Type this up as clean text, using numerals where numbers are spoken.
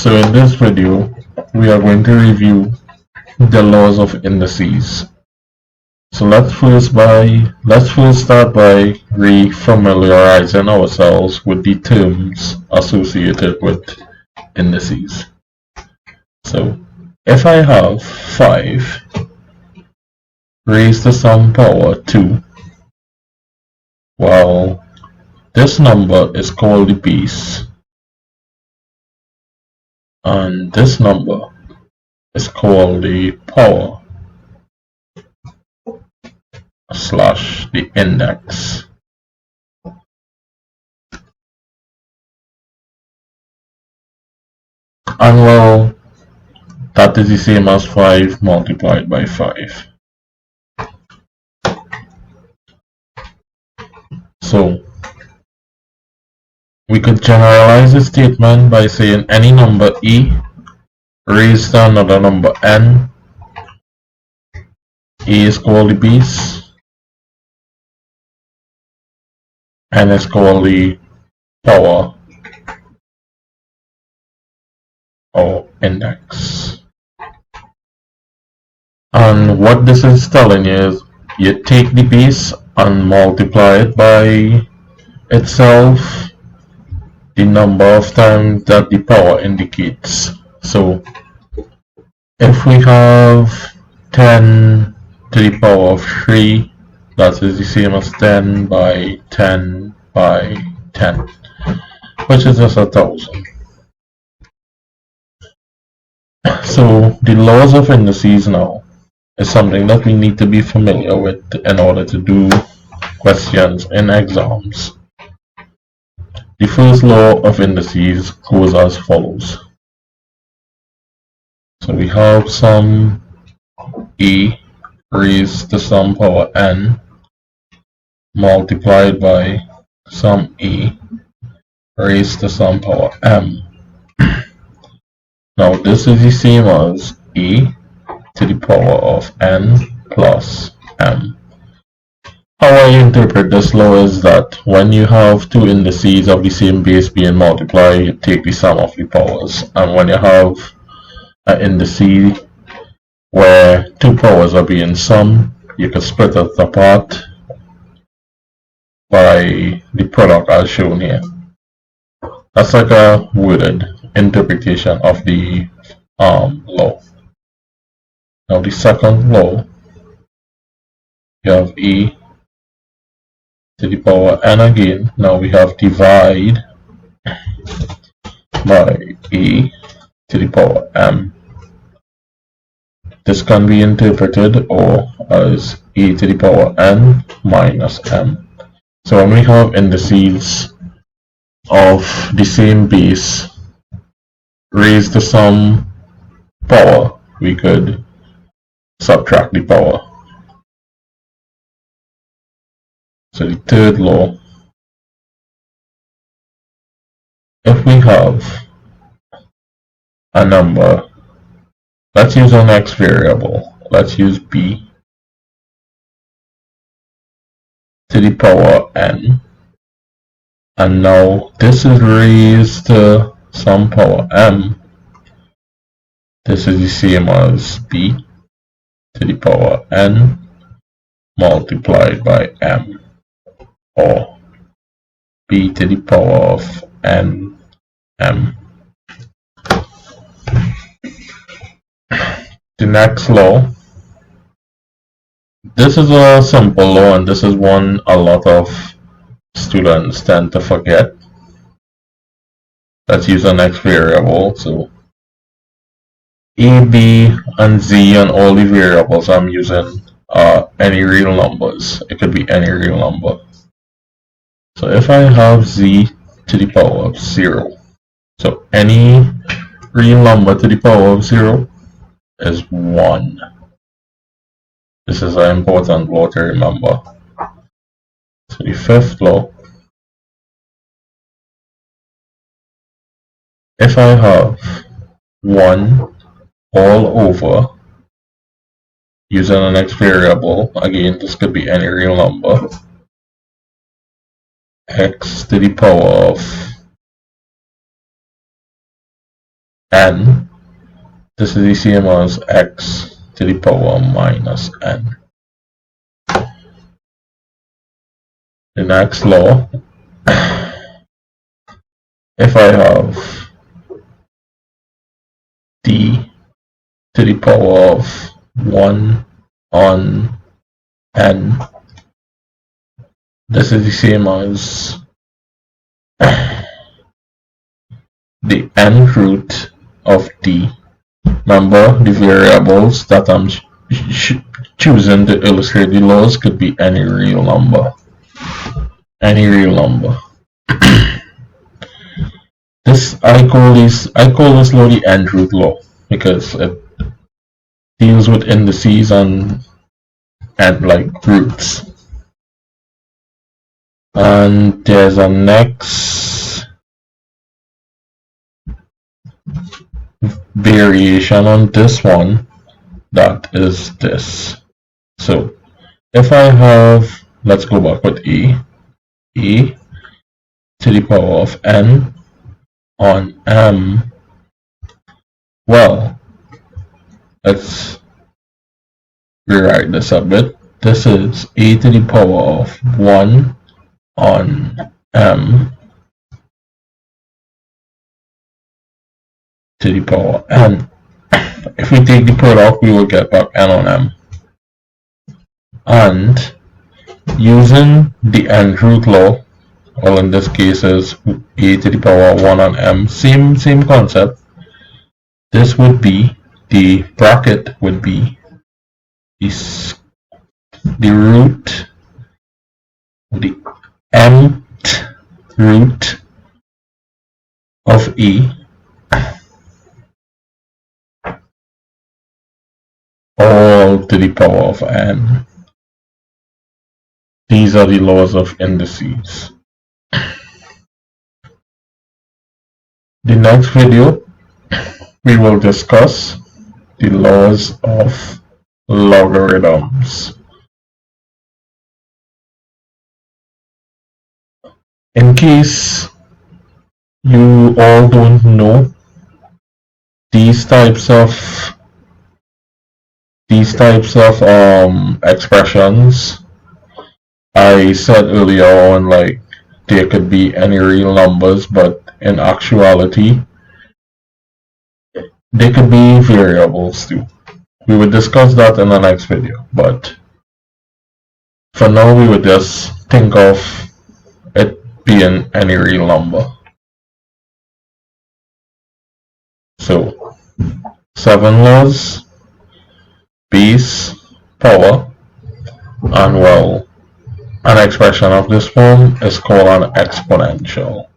So in this video, we are going to review the laws of indices. So let's first start by re-familiarizing ourselves with the terms associated with indices. So if I have 5 raised to some power 2, well, this number is called the base, and this number is called the power / the index. And well, that is the same as 5 multiplied by 5. So we could generalize the statement by saying any number e raised to another number n, e is called the base, n is called the power or index. And what this is telling you is you take the base and multiply it by itself the number of times that the power indicates. So if we have 10 to the power of 3, that is the same as 10 by 10 by 10, which is just 1,000. So the laws of indices now is something that we need to be familiar with in order to do questions in exams. The first law of indices goes as follows. So we have some e raised to some power n multiplied by some e raised to some power m. Now this is the same as e to the power of n plus m. How I interpret this law is that when you have two indices of the same base being multiplied, you take the sum of the powers. And when you have an indice where two powers are being summed, you can split it apart by the product as shown here. That's like a worded interpretation of the law. Now the second law, you have e to the power n again. Now we have divide by e to the power m. This can be interpreted or as e to the power n minus m. So when we have indices of the same base raised to some power, we could subtract the power. So the third law, if we have a number, let's use an x variable, let's use b to the power n, and now this is raised to some power m. This is the same as b to the power n multiplied by m, or b to the power of n m. The next law, this is a simple law, and this is one a lot of students tend to forget. Let's use an x variable. So a, b, and z, and all the variables I'm using are any real numbers. It could be any real number. So if I have z to the power of 0, so any real number to the power of 0 is 1. This is an important law to remember. So the fifth law, if I have 1 all over, using an x variable, again this could be any real number, x to the power of n. This is the same as x to the power minus n. The next law, if I have d to the power of 1 on n, this is the same as the nth root of d. Remember, the variables that I'm choosing to illustrate the laws could be any real number. Any real number. I call this law the nth root law because it deals with indices and like roots. And there's a next variation on this one, that is this. So if I have, let's go back with a to the power of n on m, well, let's rewrite this a bit. This is a to the power of 1 on m to the power n. If we take the product, we will get back n on m. And using the nth root law, or in this case is a to the power 1 on m, same concept. This would be, the bracket would be the root, the mth root of e, all to the power of n. These are the laws of indices. The next video, we will discuss the laws of logarithms. In case you all don't know, these types of expressions, I said earlier on, like, there could be any real numbers, but in actuality, they could be variables too. We will discuss that in the next video, but for now we would just think of it being any real number. So 7 laws, base, power, and well, an expression of this form is called an exponential.